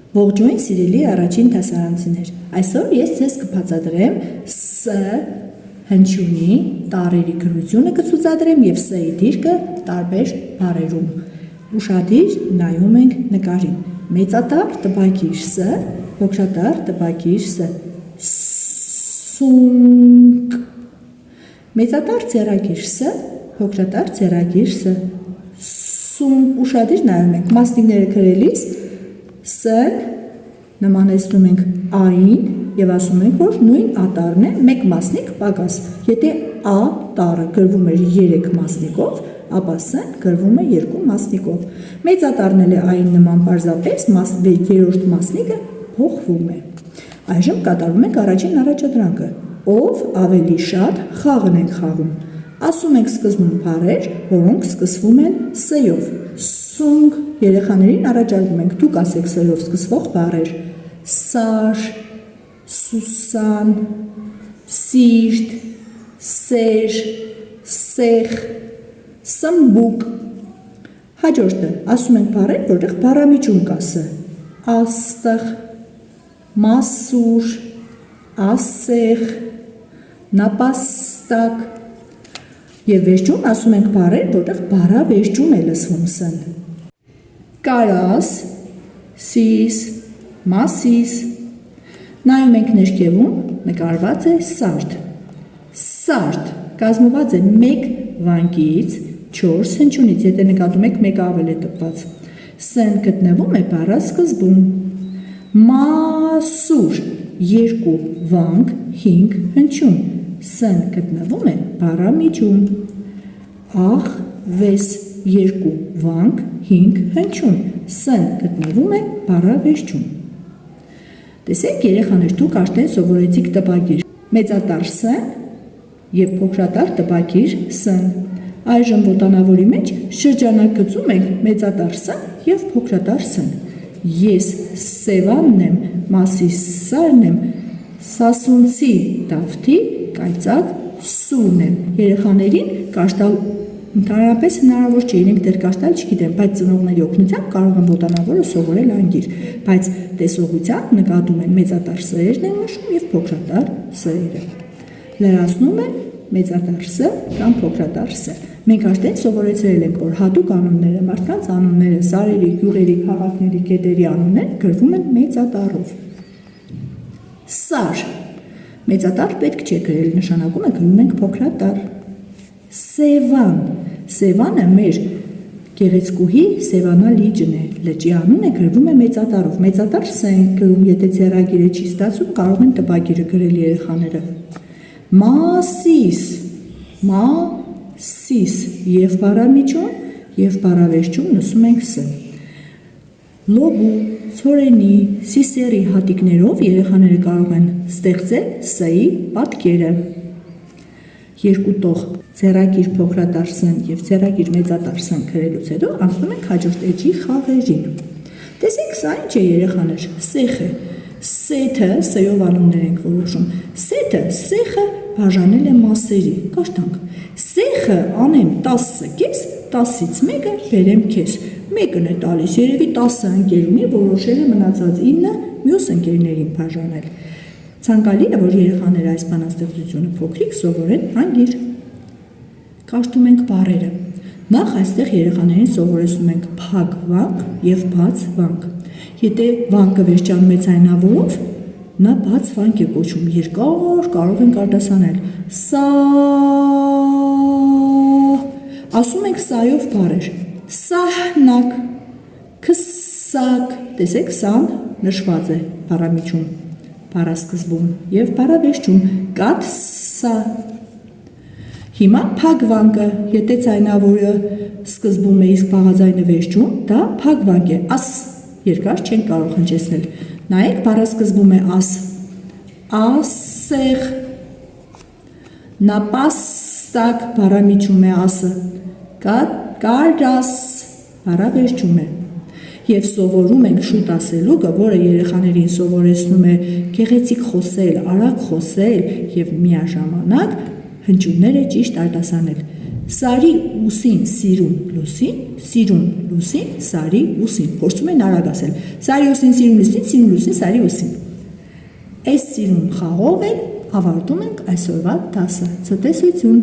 Ողջույն սիրելի առաջին դասարանցիներ, այսօր ես ձեզ կբացատրեմ Ս հնչյունի տառերի գրությունը կցուցադրեմ և Ս-ի դիրքը տարբեր բառերում։ Ուշադիր նայում ենք նկարին։ Մեծատառ տպագիր Ս, փոքրատառ տպագիր Ս, սունկ։ Մեծատառ ձեռագիր Ս, փոքրատառ ձեռագիր Ս, սունկ։ Ուշադիր նայում ենք, մասնիկները գրելիս Ս-ն նմանեցնում ենք A-ին և ասում ենք, որ նույն ատառն է, մեկ մասնիկ պակաս։ Եթե A տառը գրվում էր 3 մասնիկով, ապա Ս-ն գրվում է 2 մասնիկով։ Մեծատառն էլ է A-ին նման պարզապես երրորդ մասնիկը փոխվում է։ Այժմ կատարում ենք առաջին առաջադրանքը։ Ով ավելի շատ խաղն ենք խաղում։ Ասում ենք սկզբում բառեր, որոնք սկսվում են Ս-ով։ Սունկ, երեխաներին առաջարկում ենք, դուք ասեք Ս-ով սկսվող բառեր։ Սար, սուսան, սիրտ, սեր, սեղ, սմբուկ։ Հաջորդը ասում ենք բառեր, որտեղ բառամիջում կա Ս։ Աստղ, մասուր, ասեղ, նապաստակ։ Եվ վերջում ասում ենք բառեր, որտեղ բառավերջում է լսվում Ս-ն։ Կարաս, սիս, մասիս։ Նայում ենք ներքևում, նկարված է սարդ։ Սարդ կազմված է 1 վանկից 4 հնչյունից, եթե նկատում եք մեկը ավել է տպված։ Ս-ն գտնվում է բառասկզբում։ Մասուր 2 վանք 5 հնչյուն։ Ս-ն գտնվում է բառամիջում։ Աղվես 2 վանք 5 հնչյուն։ Ս-ն գտնվում է բառավերջում։ Տեսեք երեխաներ, դուք արդեն սովորեցիք տպագիր մեծատառ Ս-ն և փոքրատառ տպագիր Ս-ն։ Այժմ ոտանավորի մեջ շրջանակգծում ենք մեծատառ Ս-ն և փոքրատառ Ս-ն։ Ես Սևանն եմ, Մասիս Սարն եմ, Սասունցի Դավթի կայծակ Սուրն եմ։ Երեխաներին կարճտալ ընդհանրապես հնարավոր չէ, իրենք դեռ կարճտալ չգիտեն, բայց ծնողների օգնությամբ կարող են ոտանավորը սովորել անգիր, բայց տեսողությամբ նկատում են մեծատառ Ս-երն են նշում և փոքրատառ Ս-երը։ Լրացնում են մեծատառ Ս կամ փոքրատառ Ս։ Մենք արդեն սովորեցրել ենք, որ հատուկ անունները, մարդկանց անունները, սարերի, գյուղերի, քաղաքների, գետերի անունները գրվում են մեծատառով։ Սար մեծատառ պետք չէ գրել, նշանակում է գրում ենք փոքրատառ։ Սևան, Սևանը մեր գեղեցկուհի Սևանա լիճն է, լճի անունը գրվում է մեծատառով, մեծատառ Ս ենք գրում, եթե ձեռագիրը չի ստացվում, կարող են տպագիրը գրել երեխաները։ Մասիս, Մասիս, և բառամիջում, և բառավերջում լսում ենք Ս։ Լոբու, ցորենի, սիսերի հատիկներով երեխաները կարող են ստեղծել Ս-ի պատկերը։ Երկու տող ձեռագիր փոքրատառ Ս-ն և ձեռագիր մեծատառ Ս-ն գրելուց հետո անցնում ենք հաջորդ էջի խաղերին։ Տեսեք, սա ինչ է երեխաներ, սեխ է։ Սեթը, Ս-ով անուններ ենք որոշում։ Սեթը, սեխը բաժանել է մասերի, կարդանք։ Սեխը անեմ 10 կես, 10-ից մեկը բերեմ քեզ։ Մեկն է տալիս, երևի 10 ընկեր ունի, որոշել է մնացած 9 մյուս ընկերներին բաժանել։ Ցանկալի է, որ երեխաները այս բանաստեղծությունը փոքրիկ սովորեն անգիր։ Կարդում ենք բառերը։ Նախ այստեղ երեխաներին սովորեցնում ենք փակ վանք և բաց վանք։ Եթե վանկը վերջանում է ձայնավորով, նա բաց վանք է կոչվում, երկար կարող ենք արտասանել։ Սա, ասում ենք սայով բառեր։ Սահնակ, քսակ, տեսեք, սան նշված է բառամիջում, բառասկզբում և բառավերջում, կաթսա։ Հիմա փակ վանկը, եթե ձայնավորը սկզբում է, իսկ բաղաձայնը վերջում, դա փակ վանք է, աս, երկար չենք կարող հնչեցնել։ Նայեք, բառասկզբում է աս, ասեղ, նապաստակ, բառամիջում է ասը, կարաս, բառավերջում է։ Եվ սովորում ենք շուտ ասելուկը, որը երեխաներին սովորեցնում է գեղեցիկ խոսել, արագ խոսել և միաժամանակ հնչյունները ճիշտ արտասանել։ Սարի ուսին սիրուն լուսին, սիրուն լուսին, սարի ուսին։ Փորձում են արագ ասել։ Սարի ուսին սիրուն լուսին, սիրուն լուսին, սարի ուսին։ Այս սիրուն խաղով էլ ավարտում ենք այսօրվա դասը։ Ցտեսություն։